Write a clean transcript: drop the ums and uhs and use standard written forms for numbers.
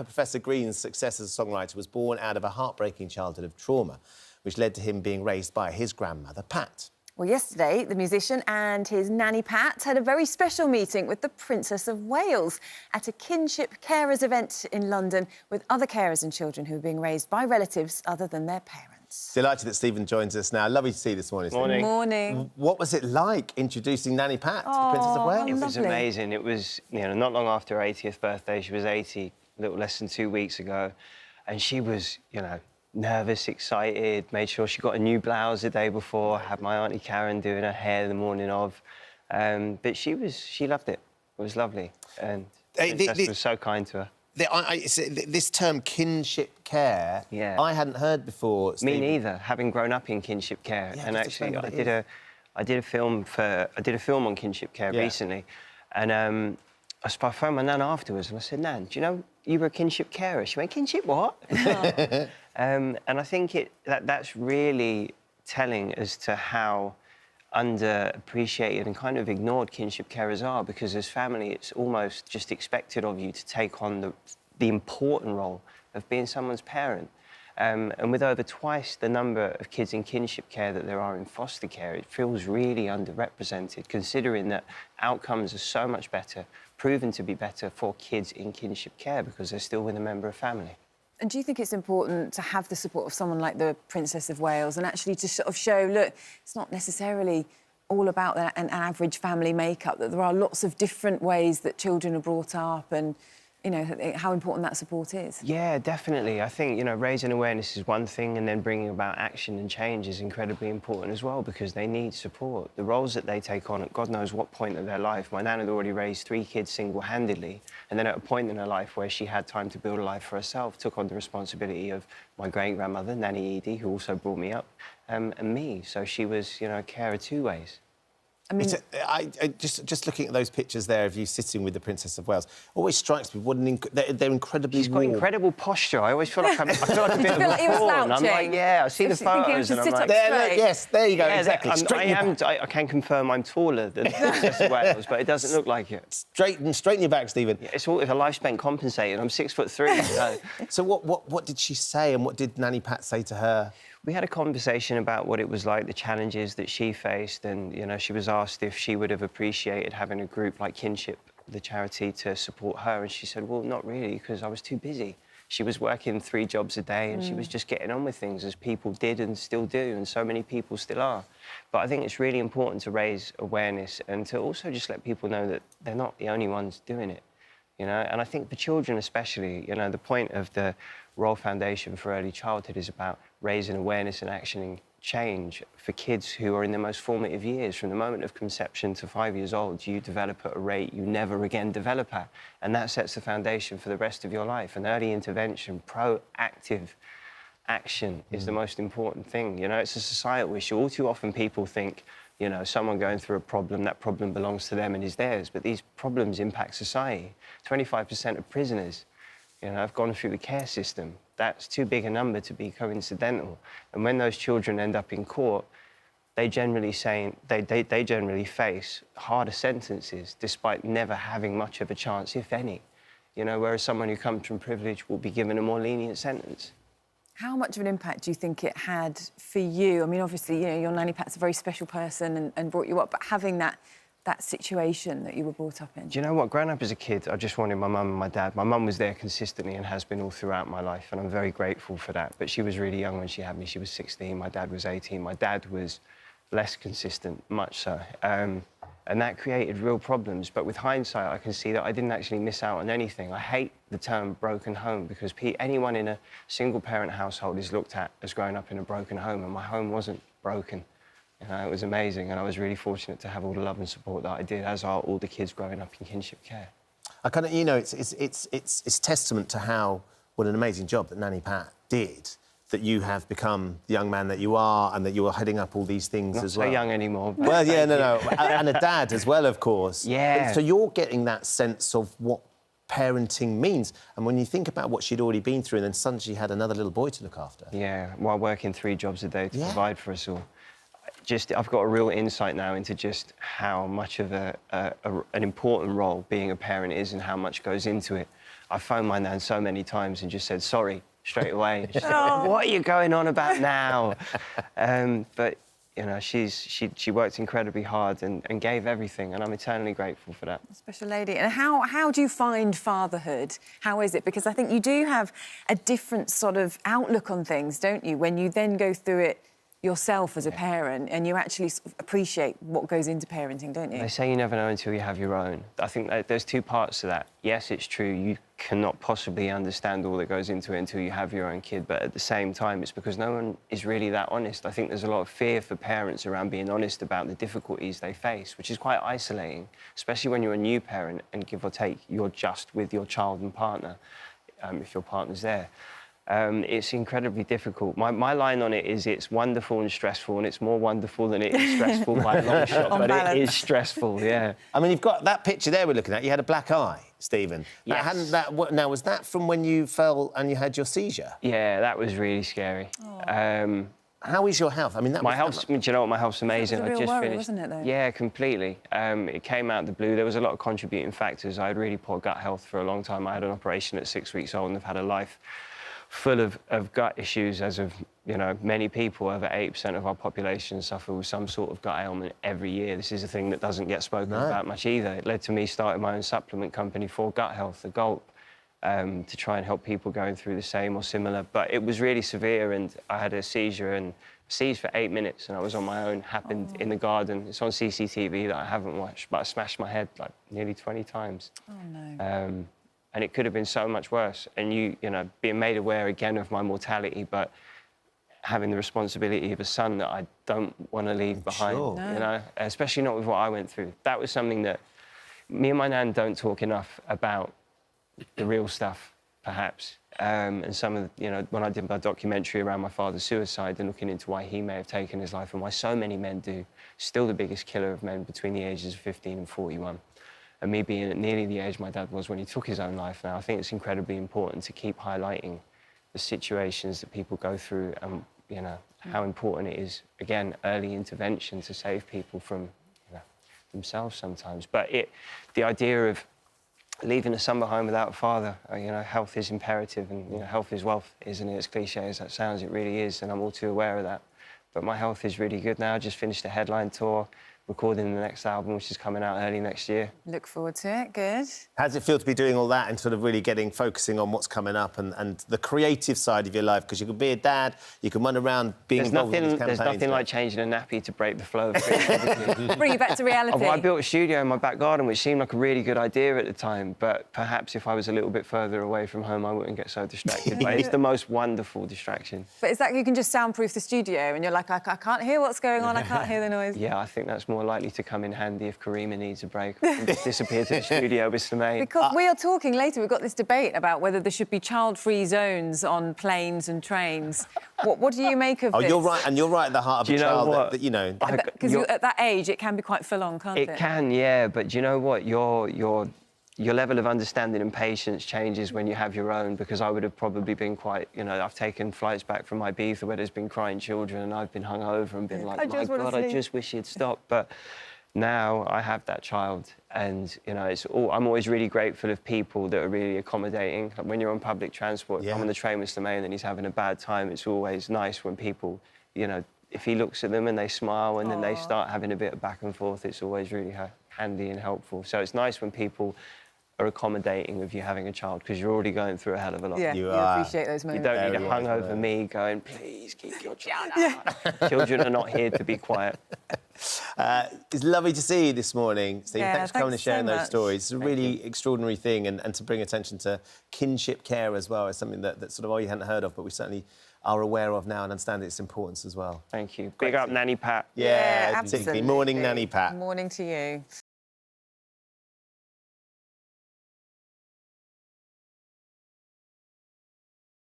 rapper Professor Green's success as a songwriter was born out of a heartbreaking childhood of trauma, which led to him being raised by his grandmother, Pat. Well, yesterday, the musician and his nanny Pat had a very special meeting with the Princess of Wales at a kinship carers event in London with other carers and children who are being raised by relatives other than their parents. Delighted that Stephen joins us now. Lovely to see you this morning, Stephen. Morning. Morning. What was it like introducing Nanny Pat to the Princess of Wales? It was amazing. It was, not long after her 80th birthday. She was 80, a little less than 2 weeks ago. And she was, nervous, excited, made sure she got a new blouse the day before, had my Auntie Karen doing her hair the morning of. But she loved it. It was lovely. And Princess was so kind to her. This term kinship care, yeah, I hadn't heard before, Stephen. Me neither, having grown up in kinship care. Yeah, and actually, I did a film on kinship care recently, and I phoned my nan afterwards and I said, "Nan, do you know you were a kinship carer?" She went, "Kinship what?" And I think that's really telling as to how underappreciated and kind of ignored kinship carers are, because as family, it's almost just expected of you to take on the important role of being someone's parent. And with over twice the number of kids in kinship care that there are in foster care, it feels really underrepresented, considering that outcomes are so much better, proven to be better for kids in kinship care because they're still with a member of family. And do you think it's important to have the support of someone like the Princess of Wales and actually to sort of show, look, it's not necessarily all about an average family makeup, that there are lots of different ways that children are brought up and, how important that support is? Yeah, definitely. I think, raising awareness is one thing, and then bringing about action and change is incredibly important as well, because they need support. The roles that they take on at God knows what point of their life. My nan had already raised 3 kids single-handedly, and then at a point in her life where she had time to build a life for herself, took on the responsibility of my great-grandmother, Nanny Edie, who also brought me up, and me. So she was, a carer 2 ways. I mean, just looking at those pictures there of you sitting with the Princess of Wales, always strikes me what they're incredibly She's got warm. incredible posture. I always feel like I feel like a bit of a fawn. I'm like, yeah, I see the photos and I'm like, yes, there you go, yeah, exactly. I can confirm I'm taller than the Princess of Wales, but it doesn't look like it. Straighten your back, Stephen. Yeah, it's a life spent compensating. I'm 6'3". So. So what did she say, and what did Nanny Pat say to her? We had a conversation about what it was like, the challenges that she faced, and, she was asked if she would have appreciated having a group like Kinship, the charity, to support her, and she said, well, not really, because I was too busy. She was working 3 jobs a day, and she was just getting on with things, as people did and still do, and so many people still are. But I think it's really important to raise awareness and to also just let people know that they're not the only ones doing it, And I think for children especially, the point of the Royal Foundation for Early Childhood is about raising awareness and actioning change for kids who are in their most formative years. From the moment of conception to 5 years old, you develop at a rate you never again develop at. And that sets the foundation for the rest of your life. And early intervention, proactive action is the most important thing. It's a societal issue. All too often people think, someone going through a problem, that problem belongs to them and is theirs. But these problems impact society. 25% of prisoners, have gone through the care system. That's too big a number to be coincidental. And when those children end up in court, they generally face harder sentences despite never having much of a chance, if any. Whereas someone who comes from privilege will be given a more lenient sentence. How much of an impact do you think it had for you? I mean, obviously, your Nanny Pat's a very special person and brought you up, but having that situation that you were brought up in? Do you know what? Growing up as a kid, I just wanted my mum and my dad. My mum was there consistently and has been all throughout my life, and I'm very grateful for that. But she was really young when she had me. She was 16, my dad was 18. My dad was less consistent, much so. And that created real problems. But with hindsight, I can see that I didn't actually miss out on anything. I hate the term broken home, because anyone in a single-parent household is looked at as growing up in a broken home, and my home wasn't broken. It was amazing, and I was really fortunate to have all the love and support that I did, as are all the kids growing up in kinship care. I kind of, it's testament to what an amazing job that Nanny Pat did, that you have become the young man that you are, and that you are heading up all these things as well. Not so young anymore. Well, yeah, no, and a dad as well, of course. Yeah. So you're getting that sense of what parenting means, and when you think about what she'd already been through, and then suddenly she had another little boy to look after. Yeah, while working 3 jobs a day to provide for us all. I've got a real insight now into just how much of an important role being a parent is and how much goes into it. I phoned my nan so many times and just said sorry straight away. She said, what are you going on about now? But you know, she worked incredibly hard and gave everything, and I'm eternally grateful for that. Special lady. And how do you find fatherhood? How is it? Because I think you do have a different sort of outlook on things, don't you? When you then go through it yourself as a parent, and you actually sort of appreciate what goes into parenting, don't you? They say you never know until you have your own. I think that there's two parts to that. Yes, it's true, you cannot possibly understand all that goes into it until you have your own kid, but at the same time, it's because no one is really that honest. I think there's a lot of fear for parents around being honest about the difficulties they face, which is quite isolating, especially when you're a new parent and, give or take, you're just with your child and partner, if your partner's there. It's incredibly difficult. My line on it is it's wonderful and stressful, and it's more wonderful than it is stressful by a long shot, but balance. it is stressful, yeah. I mean, you've got that picture there we're looking at. You had a black eye, Stephen. Yes. Now, was that from when you fell and you had your seizure? Yeah, that was really scary. How is your health? I mean, My health's, do you know what, my health's amazing. It was a real I just worry, finished. wasn't it, though? Yeah, completely. It came out of the blue. There was a lot of contributing factors. I had really poor gut health for a long time. I had an operation at 6 weeks old and I've had a life full of gut issues, as of, you know, many people. Over 8% of our population suffer with some sort of gut ailment every year. This is a thing that doesn't get spoken about much either. It led to me starting my own supplement company for gut health, the Gulp, to try and help people going through the same or similar. But it was really severe, and I had a seizure and seized for 8 minutes, and I was on my own. Happened in the garden. It's on CCTV that I haven't watched, but I smashed my head like nearly 20 times. Oh, no. And it could have been so much worse. And you know, being made aware again of my mortality, but having the responsibility of a son that I don't want to leave behind, Sure. you know, especially not with what I went through. That was something that me and my nan don't talk enough about, the real stuff, perhaps. And some of the, you know, when I did my documentary around my father's suicide and looking into why he may have taken his life and why so many men do, still the biggest killer of men between the ages of 15 and 41. And me being at nearly the age my dad was when he took his own life now, I think it's incredibly important to keep highlighting the situations that people go through and, you know, how important it is, again, early intervention to save people from, you know, themselves sometimes. But the idea of leaving a son behind without a father, you know, health is imperative, and, you know, health is wealth, isn't it? As cliche as that sounds, it really is, and I'm all too aware of that. But my health is really good now. I just finished a headline tour, recording the next album, which is coming out early next year. Look forward to it. Good. How does it feel to be doing all that and sort of really focusing on what's coming up and the creative side of your life? Because you can be a dad, you can run around being involved in these campaigns. There's nothing like changing a nappy to break the flow of creativity. Bring you back to reality. I built a studio in my back garden, which seemed like a really good idea at the time, but perhaps if I was a little bit further away from home, I wouldn't get so distracted. But it's the most wonderful distraction. But is that you can just soundproof the studio and you're like, I can't hear what's going on, I can't hear the noise? Yeah, I think that's more likely to come in handy if Karima needs a break. I can just disappear to the studio with Semaine. Because we are talking later, we've got this debate about whether there should be child-free zones on planes and trains. What do you make of this? Oh, you're right, and you're right at the heart of a child that, you know... Because at that age, it can be quite full-on, can't it? It can, yeah, but do you know what? Your level of understanding and patience changes when you have your own, because I would have probably been quite, you know, I've taken flights back from Ibiza where there's been crying children and I've been hungover and been like, my God, I just wish he'd stop. But now I have that child, and, you know, I'm always really grateful of people that are really accommodating. Like when you're on public transport, if I'm on the train with Semaine and he's having a bad time, it's always nice when people, you know, if he looks at them and they smile and then they start having a bit of back and forth, it's always really handy and helpful. So it's nice when people are accommodating of you having a child, because you're already going through a hell of a lot. Yeah, you appreciate those moments. You don't need a hungover me going, please keep your child out. Children are not here to be quiet. It's lovely to see you this morning, Stephen. Yeah, thanks for coming and sharing those stories. It's a really extraordinary thing, and to bring attention to kinship care as well is something that sort of you hadn't heard of, but we certainly are aware of now and understand its importance as well. Thank you. Big up Nanny Pat. Yeah, absolutely. Morning, Nanny Pat. Morning to you.